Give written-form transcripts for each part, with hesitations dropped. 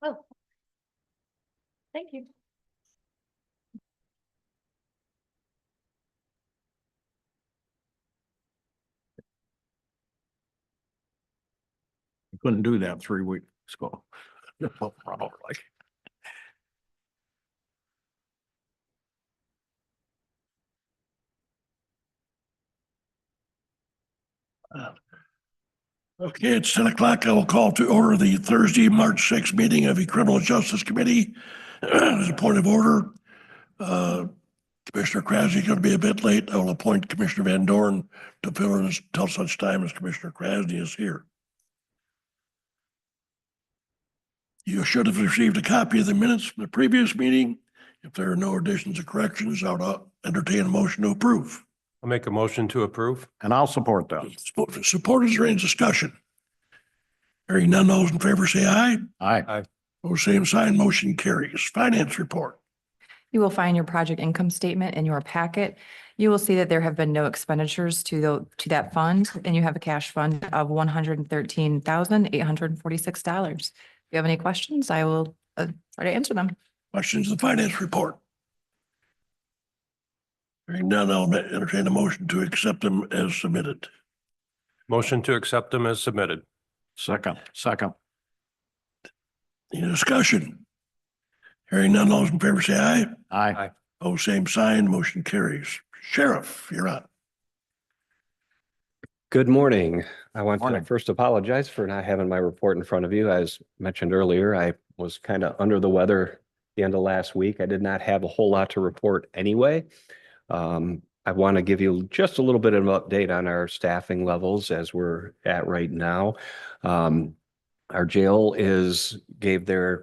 Oh, thank you. You couldn't do that 3 weeks ago. Probably. Okay, it's 10 o'clock. I will call to order the Thursday, March 6th meeting of the Criminal Justice Committee. As a point of order, Commissioner Krasny is going to be a bit late. I will appoint Commissioner Van Dorn to fill in until such time as Commissioner Krasny is here. You should have received a copy of the minutes from the previous meeting. If there are no additions or corrections, I'll entertain a motion to approve. I'll make a motion to approve. And I'll support that. Support. Is there any discussion? Hearing none, those in favor say aye. Aye. Those same sign, motion carries. Finance report. You will find your project income statement in your packet. You will see that there have been no expenditures to that fund, and you have a cash fund of $113,846. If you have any questions, I will try to answer them. Questions of the finance report? Hearing none, I'll entertain a motion to accept them as submitted. Motion to accept them as submitted. Second. Any discussion? Hearing none, those in favor say aye. Aye. Oh, same sign, motion carries. Sheriff, you're on. Good morning. I want Morning. to first apologize for not having my report in front of you. As mentioned earlier, I was kind of under the weather the end of last week. I did not have a whole lot to report anyway. I want to give you just a little bit of an update on our staffing levels as we're at right now. Our jail is giving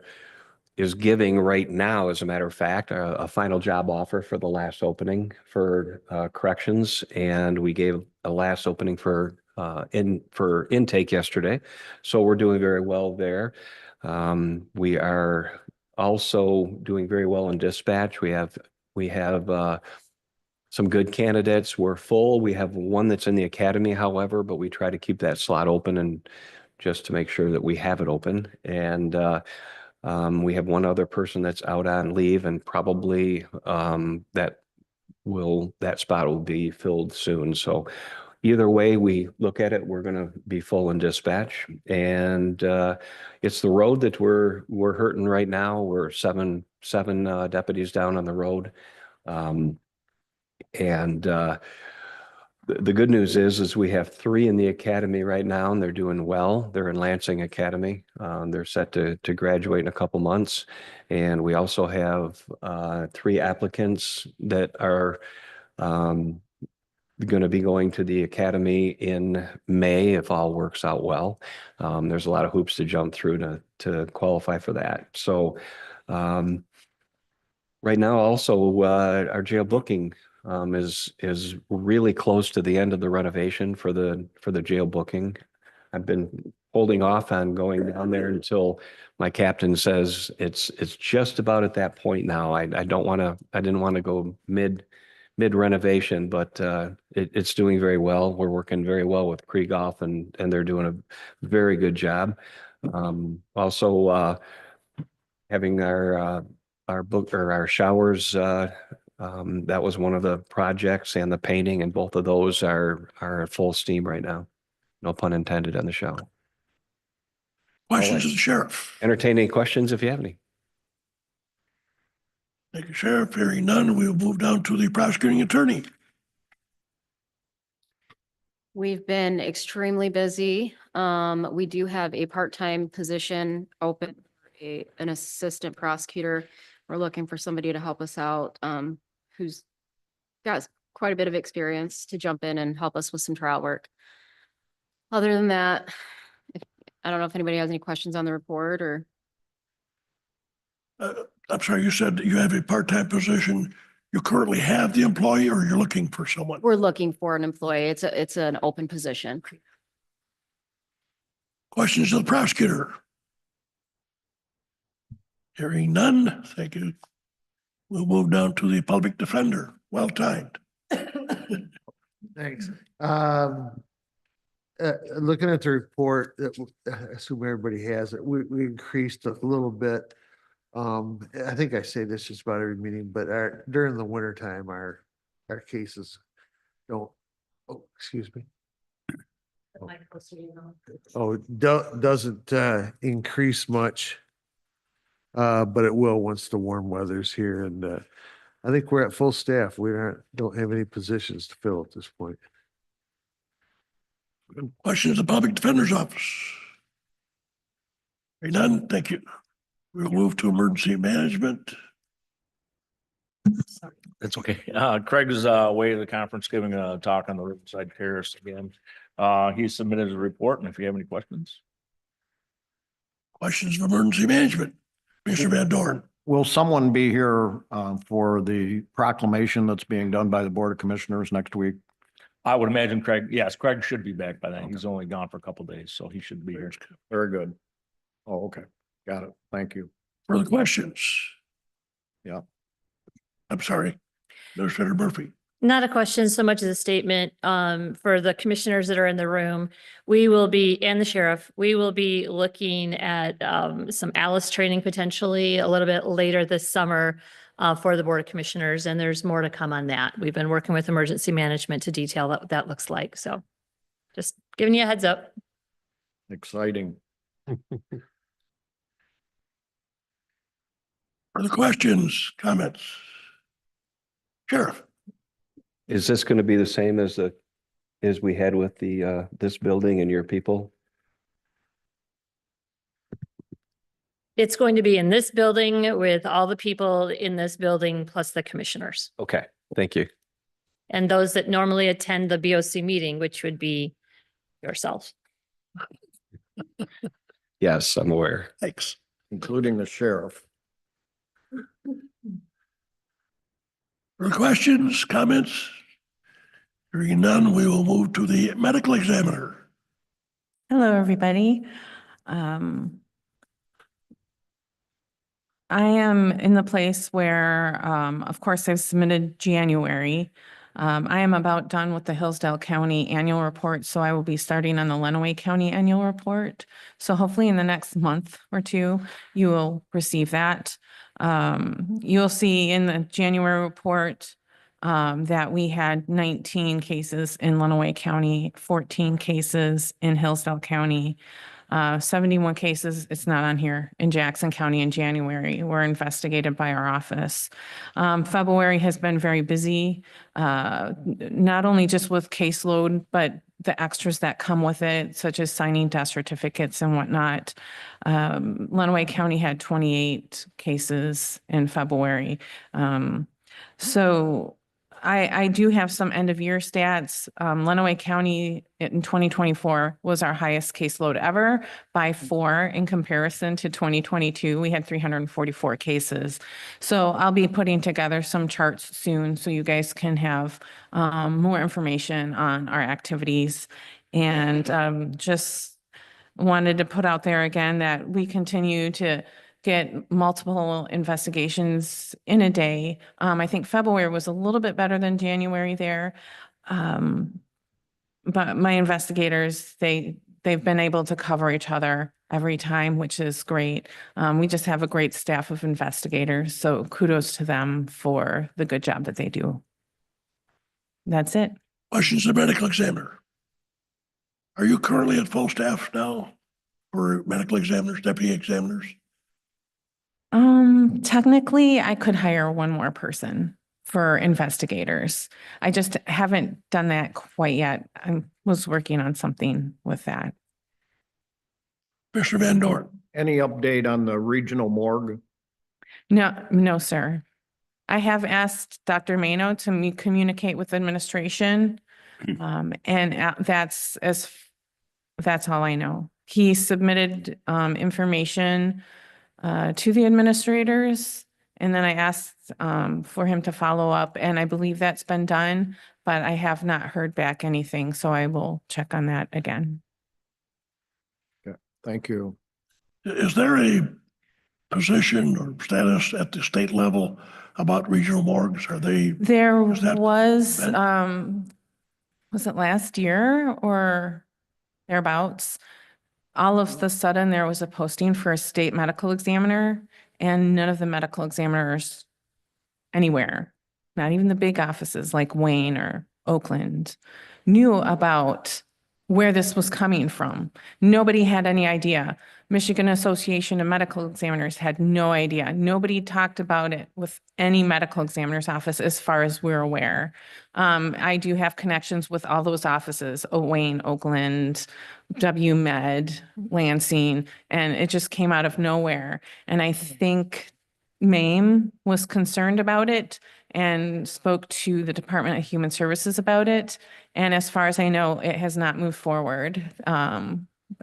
right now, as a matter of fact, a final job offer for the last opening for corrections, and we gave a last opening for intake yesterday. So we're doing very well there. We are also doing very well in dispatch. We have some good candidates. We're full. We have one that's in the academy, however, but we try to keep that slot open and just to make sure that we have it open. And we have one other person that's out on leave, and probably that spot will be filled soon. So either way we look at it, we're going to be full in dispatch, and it's the road that we're hurting right now. We're seven deputies down on the road, and the good news is we have 3 in the academy right now, and they're doing well. They're in Lansing Academy. They're set to graduate in a couple months. And we also have 3 applicants that are going to be going to the academy in May if all works out well. There's a lot of hoops to jump through to qualify for that. So right now also our jail booking is really close to the end of the renovation for the jail booking. I've been holding off on going down there until my captain says it's just about at that point now. I didn't want to go mid renovation, but it's doing very well. We're working very well with Krieghoff, and they're doing a very good job. Also having our showers. That was one of the projects, and the painting, and both of those are at full steam right now. No pun intended on the shower. Questions of the sheriff? Entertain any questions if you have any. Thank you, Sheriff. Hearing none, we will move down to the prosecuting attorney. We've been extremely busy. We do have a part-time position open, an assistant prosecutor. We're looking for somebody to help us out, who's got quite a bit of experience to jump in and help us with some trial work. Other than that, I don't know if anybody has any questions on the report or. I'm sorry, you said that you have a part-time position. You currently have the employee, or you're looking for someone? We're looking for an employee. It's an open position. Questions of the prosecutor? Hearing none, thank you. We'll move down to the public defender. Well timed. Thanks. Looking at the report, I assume everybody has it. We increased a little bit. I think I say this just about every meeting, but during the winter time, our cases don't, oh, excuse me. Oh, it doesn't increase much. But it will once the warm weather's here, and I think we're at full staff. We don't have any positions to fill at this point. Questions of the Public Defender's Office? Hearing none, thank you. We'll move to emergency management. That's okay. Craig's away to the conference giving a talk on the Riverside Terrace again. He submitted a report, and if you have any questions. Questions of emergency management? Mr. Van Dorn. Will someone be here for the proclamation that's being done by the Board of Commissioners next week? I would imagine Craig, yes, Craig should be back by then. He's only gone for a couple of days, so he should be here. Very good. Oh, okay. Got it. Thank you. Further questions? Yeah. I'm sorry. Administrator Murphy. Not a question so much as a statement for the commissioners that are in the room. We will be, and the sheriff, we will be looking at some ALICE training potentially a little bit later this summer for the Board of Commissioners, and there's more to come on that. We've been working with emergency management to detail what that looks like. So just giving you a heads up. Exciting. Further questions, comments? Sheriff. Is this going to be the same as we had with the this building and your people? It's going to be in this building with all the people in this building plus the commissioners Okay, thank you. and those that normally attend the BOC meeting, which would be yourself. Yes, I'm aware. Thanks. Including the sheriff. Further questions, comments? Hearing none, we will move to the medical examiner. Hello, everybody. I am in the place where, of course, I've submitted January. I am about done with the Hillsdale County annual report, so I will be starting on the Lenawee County annual report. So hopefully in the next month or two, you will receive that. You'll see in the January report that we had 19 cases in Lenawee County, 14 cases in Hillsdale County, 71 cases, it's not on here, in Jackson County in January were investigated by our office. February has been very busy, not only just with caseload, but the extras that come with it, such as signing death certificates and whatnot. Lenawee County had 28 cases in February. So I do have some end of year stats. Lenawee County in 2024 was our highest caseload ever by 4 in comparison to 2022. We had 344 cases. So I'll be putting together some charts soon so you guys can have more information on our activities. And just wanted to put out there again that we continue to get multiple investigations in a day. I think February was a little bit better than January there. But my investigators, they've been able to cover each other every time, which is great. We just have a great staff of investigators. So kudos to them for the good job that they do. That's it. Questions of the medical examiner? Are you currently at full staff now for medical examiners, deputy examiners? Technically, I could hire one more person for investigators. I just haven't done that quite yet. I was working on something with that. Mr. Van Dorn. Any update on the regional morgue? No, sir. I have asked Dr. Mano to communicate with administration. And that's all I know. He submitted information to the administrators. And then I asked for him to follow up, and I believe that's been done, but I have not heard back anything. So I will check on that again. Okay, thank you. Is there a position or status at the state level about regional morgues? Are they, There Is that was it last year or thereabouts? All of the sudden, there was a posting for a state medical examiner, and none of the medical examiners anywhere, not even the big offices like Wayne or Oakland, knew about where this was coming from. Nobody had any idea. Michigan Association of Medical Examiners had no idea. Nobody talked about it with any medical examiner's office as far as we're aware. I do have connections with all those offices, Wayne, Oakland, WMed, Lansing, and it just came out of nowhere. And I think MAME was concerned about it and spoke to the Department of Human Services about it. And as far as I know, it has not moved forward.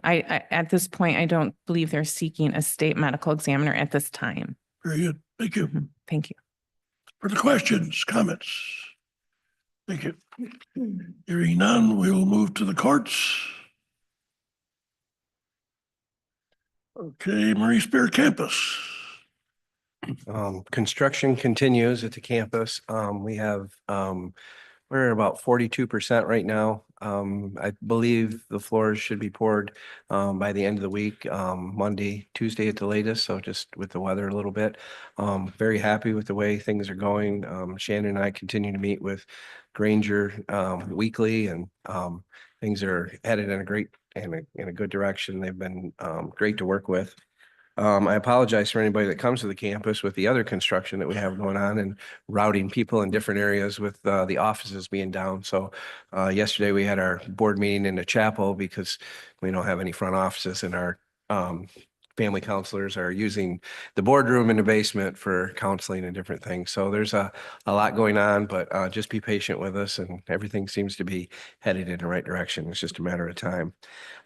At this point, I don't believe they're seeking a state medical examiner at this time. very good. Thank you. Thank you. For the questions, comments? Thank you. Hearing none, we will move to the courts. Okay, Marie Spear Campus. Construction continues at the campus. We have, we're at about 42% right now. I believe the floors should be poured by the end of the week, Monday, Tuesday at the latest. So just with the weather a little bit. Very happy with the way things are going. Shannon and I continue to meet with Granger weekly, and things are headed in a great and in a good direction. They've been great to work with. I apologize for anybody that comes to the campus with the other construction that we have going on and routing people in different areas with the offices being down. So yesterday we had our board meeting in the chapel because we don't have any front offices, and our family counselors are using the boardroom in the basement for counseling and different things. So there's a lot going on, but just be patient with us, and everything seems to be headed in the right direction. It's just a matter of time.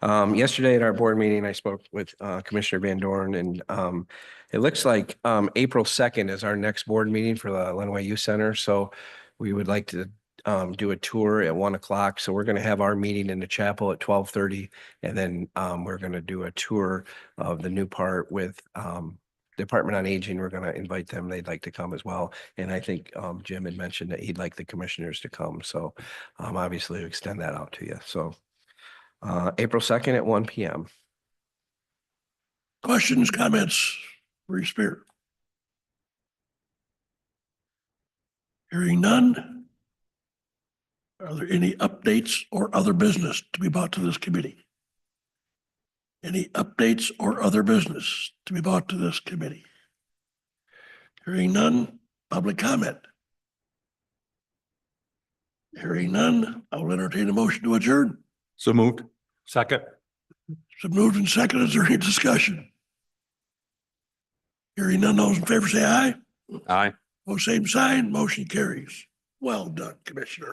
Yesterday at our board meeting, I spoke with Commissioner Van Dorn, and it looks like April 2nd is our next board meeting for the Lenawee Youth Center. So we would like to do a tour at 1 o'clock. So we're going to have our meeting in the chapel at 12:30, and then we're going to do a tour of the new part with Department on Aging. We're going to invite them. They'd like to come as well. And I think Jim had mentioned that he'd like the commissioners to come. So obviously extend that out to you. So April 2nd at 1 p.m. Questions, comments? Marie Spear. Hearing none. Are there any updates or other business to be brought to this committee? Any updates or other business to be brought to this committee? Hearing none, public comment. Hearing none, I will entertain a motion to adjourn. So moved. Second. So moved and seconded. Is there any discussion? Hearing none, those in favor say aye. Aye. Oh, same sign, motion carries. Well done, Commissioner.